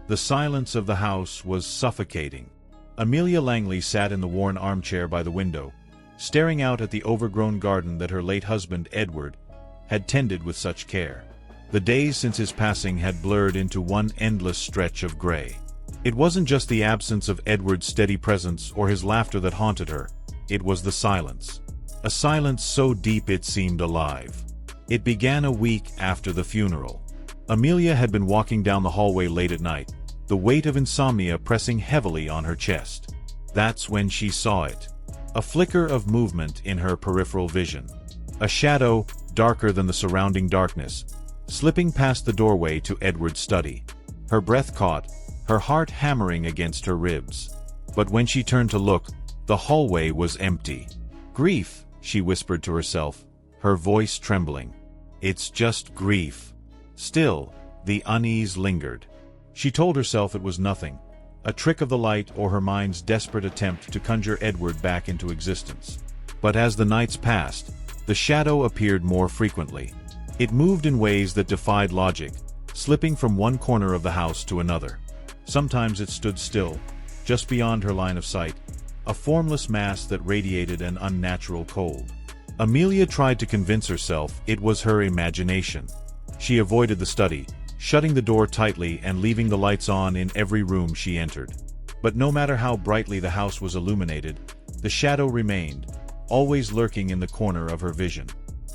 The silence of the house was suffocating. Amelia Langley sat in the worn armchair by the window, staring out at the overgrown garden that her late husband, Edward, had tended with such care. The days since his passing had blurred into one endless stretch of gray. It wasn't just the absence of Edward's steady presence or his laughter that haunted her, it was the silence. A silence so deep it seemed alive. It began a week after the funeral. Amelia had been walking down the hallway late at night, the weight of insomnia pressing heavily on her chest. That's when she saw it. A flicker of movement in her peripheral vision. A shadow, darker than the surrounding darkness, slipping past the doorway to Edward's study. Her breath caught, her heart hammering against her ribs. But when she turned to look, the hallway was empty. "Grief," she whispered to herself, her voice trembling. "It's just grief." Still, the unease lingered. She told herself it was nothing, a trick of the light or her mind's desperate attempt to conjure Edward back into existence. But as the nights passed, the shadow appeared more frequently. It moved in ways that defied logic, slipping from one corner of the house to another. Sometimes it stood still, just beyond her line of sight, a formless mass that radiated an unnatural cold. Amelia tried to convince herself it was her imagination. She avoided the study, shutting the door tightly and leaving the lights on in every room she entered. But no matter how brightly the house was illuminated, the shadow remained, always lurking in the corner of her vision.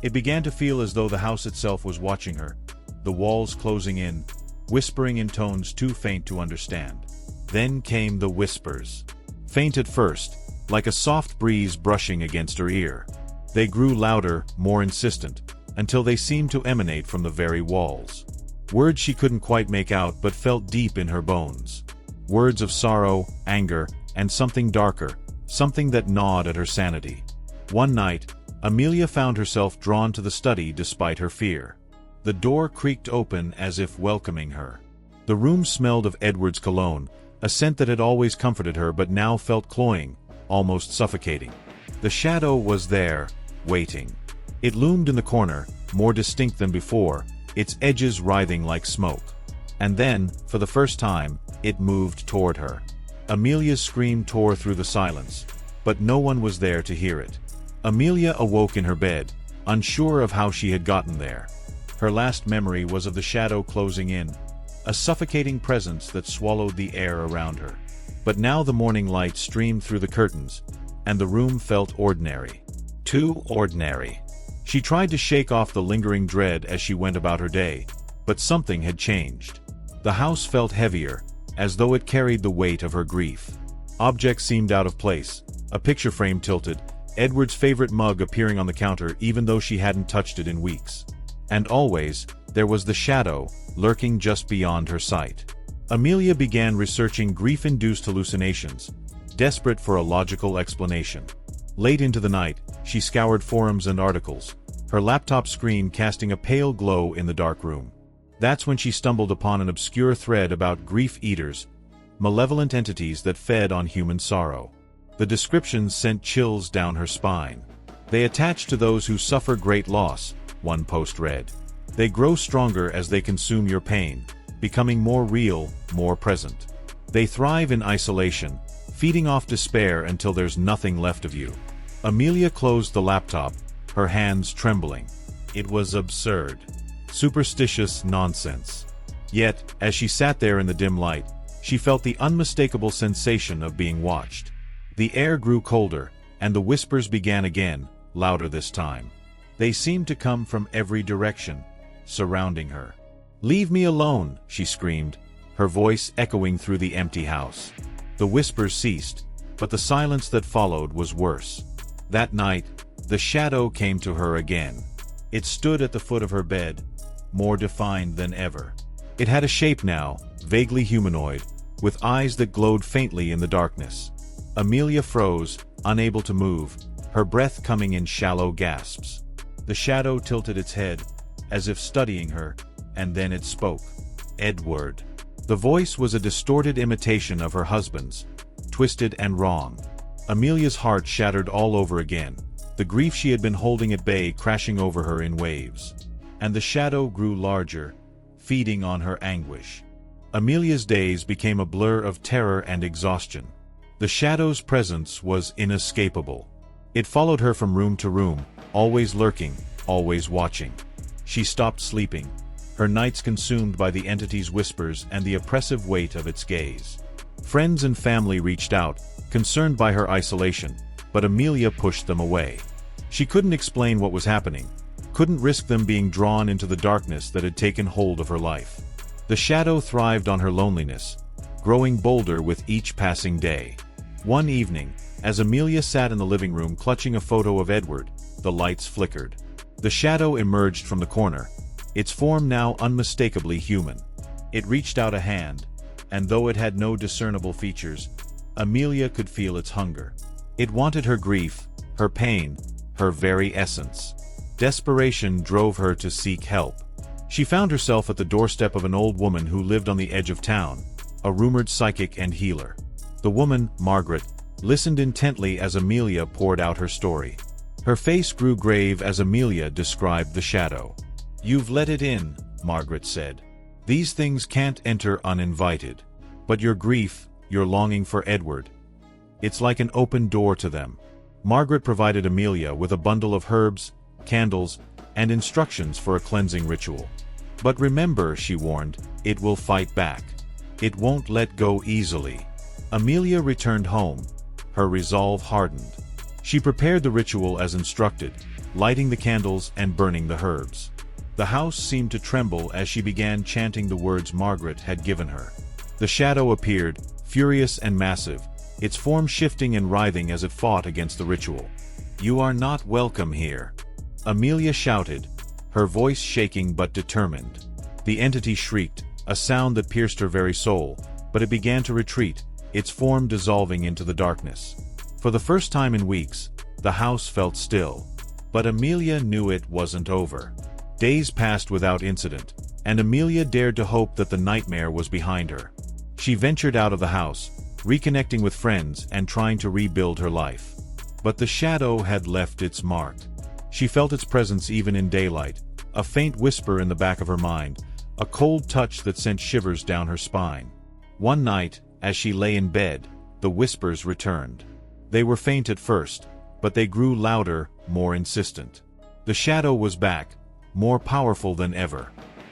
It began to feel as though the house itself was watching her, the walls closing in, whispering in tones too faint to understand. Then came the whispers. Faint at first, like a soft breeze brushing against her ear. They grew louder, more insistent, until they seemed to emanate from the very walls. Words she couldn't quite make out but felt deep in her bones. Words of sorrow, anger, and something darker, something that gnawed at her sanity. One night, Amelia found herself drawn to the study despite her fear. The door creaked open as if welcoming her. The room smelled of Edward's cologne, a scent that had always comforted her but now felt cloying, almost suffocating. The shadow was there, waiting. It loomed in the corner, more distinct than before, its edges writhing like smoke. And then, for the first time, it moved toward her. Amelia's scream tore through the silence, but no one was there to hear it. Amelia awoke in her bed, unsure of how she had gotten there. Her last memory was of the shadow closing in, a suffocating presence that swallowed the air around her. But now the morning light streamed through the curtains, and the room felt ordinary. Too ordinary. She tried to shake off the lingering dread as she went about her day, but something had changed. The house felt heavier, as though it carried the weight of her grief. Objects seemed out of place, a picture frame tilted, Edward's favorite mug appearing on the counter even though she hadn't touched it in weeks. And always, there was the shadow, lurking just beyond her sight. Amelia began researching grief-induced hallucinations, desperate for a logical explanation. Late into the night, she scoured forums and articles, her laptop screen casting a pale glow in the dark room. That's when she stumbled upon an obscure thread about grief-eaters, malevolent entities that fed on human sorrow. The descriptions sent chills down her spine. They attach to those who suffer great loss, one post read. They grow stronger as they consume your pain, becoming more real, more present. They thrive in isolation, feeding off despair until there's nothing left of you. Amelia closed the laptop, her hands trembling. It was absurd. Superstitious nonsense. Yet, as she sat there in the dim light, she felt the unmistakable sensation of being watched. The air grew colder, and the whispers began again, louder this time. They seemed to come from every direction, surrounding her. "Leave me alone," she screamed, her voice echoing through the empty house. The whispers ceased, but the silence that followed was worse. That night, the shadow came to her again. It stood at the foot of her bed, more defined than ever. It had a shape now, vaguely humanoid, with eyes that glowed faintly in the darkness. Amelia froze, unable to move, her breath coming in shallow gasps. The shadow tilted its head, as if studying her, and then it spoke. Edward. The voice was a distorted imitation of her husband's, twisted and wrong. Amelia's heart shattered all over again, the grief she had been holding at bay crashing over her in waves. And the shadow grew larger, feeding on her anguish. Amelia's days became a blur of terror and exhaustion. The shadow's presence was inescapable. It followed her from room to room, always lurking, always watching. She stopped sleeping, her nights consumed by the entity's whispers and the oppressive weight of its gaze. Friends and family reached out, concerned by her isolation, but Amelia pushed them away. She couldn't explain what was happening, couldn't risk them being drawn into the darkness that had taken hold of her life. The shadow thrived on her loneliness, growing bolder with each passing day. One evening, as Amelia sat in the living room clutching a photo of Edward, the lights flickered. The shadow emerged from the corner, its form now unmistakably human. It reached out a hand, and though it had no discernible features, Amelia could feel its hunger. It wanted her grief, her pain, her very essence. Desperation drove her to seek help. She found herself at the doorstep of an old woman who lived on the edge of town, a rumored psychic and healer. The woman, Margaret, listened intently as Amelia poured out her story. Her face grew grave as Amelia described the shadow. "You've let it in," Margaret said. "These things can't enter uninvited. But your grief, your longing for Edward, it's like an open door to them." Margaret provided Amelia with a bundle of herbs, candles, and instructions for a cleansing ritual. "But remember," she warned, "it will fight back. It won't let go easily." Amelia returned home, her resolve hardened. She prepared the ritual as instructed, lighting the candles and burning the herbs. The house seemed to tremble as she began chanting the words Margaret had given her. The shadow appeared, furious and massive, its form shifting and writhing as it fought against the ritual. "You are not welcome here," Amelia shouted, her voice shaking but determined. The entity shrieked, a sound that pierced her very soul, but it began to retreat, its form dissolving into the darkness. For the first time in weeks, the house felt still. But Amelia knew it wasn't over. Days passed without incident, and Amelia dared to hope that the nightmare was behind her. She ventured out of the house, reconnecting with friends and trying to rebuild her life. But the shadow had left its mark. She felt its presence even in daylight, a faint whisper in the back of her mind, a cold touch that sent shivers down her spine. One night, as she lay in bed, the whispers returned. They were faint at first, but they grew louder, more insistent. The shadow was back, more powerful than ever.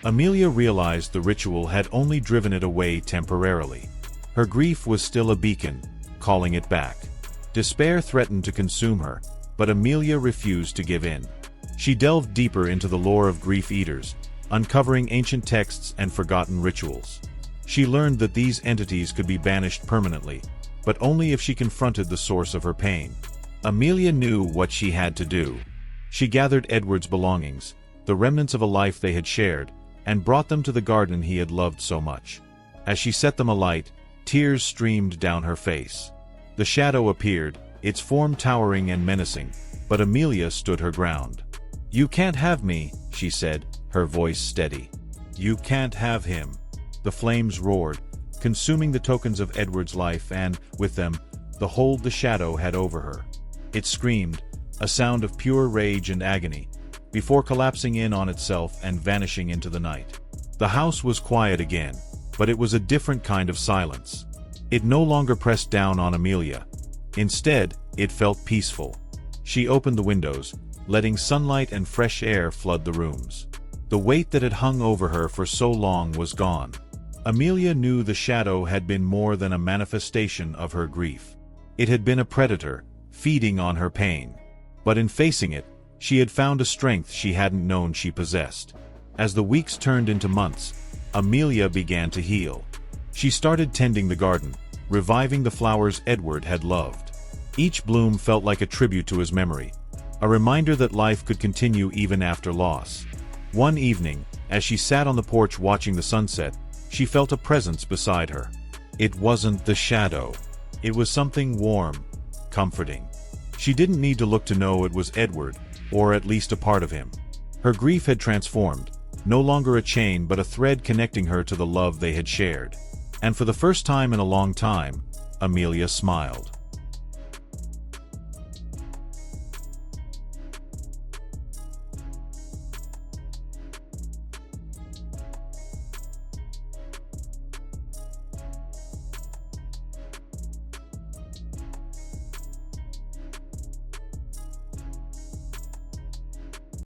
Amelia realized the ritual had only driven it away temporarily. Her grief was still a beacon, calling it back. Despair threatened to consume her, but Amelia refused to give in. She delved deeper into the lore of grief eaters, uncovering ancient texts and forgotten rituals. She learned that these entities could be banished permanently, but only if she confronted the source of her pain. Amelia knew what she had to do. She gathered Edward's belongings, the remnants of a life they had shared, and brought them to the garden he had loved so much. As she set them alight, tears streamed down her face. The shadow appeared, its form towering and menacing, but Amelia stood her ground. "You can't have me," she said, her voice steady. "You can't have him." The flames roared, consuming the tokens of Edward's life and, with them, the hold the shadow had over her. It screamed, a sound of pure rage and agony, before collapsing in on itself and vanishing into the night. The house was quiet again, but it was a different kind of silence. It no longer pressed down on Amelia. Instead, it felt peaceful. She opened the windows, letting sunlight and fresh air flood the rooms. The weight that had hung over her for so long was gone. Amelia knew the shadow had been more than a manifestation of her grief. It had been a predator, feeding on her pain. But in facing it, she had found a strength she hadn't known she possessed. As the weeks turned into months, Amelia began to heal. She started tending the garden, reviving the flowers Edward had loved. Each bloom felt like a tribute to his memory, a reminder that life could continue even after loss. One evening, as she sat on the porch watching the sunset, she felt a presence beside her. It wasn't the shadow. It was something warm, comforting. She didn't need to look to know it was Edward, or at least a part of him. Her grief had transformed, no longer a chain but a thread connecting her to the love they had shared. And for the first time in a long time, Amelia smiled.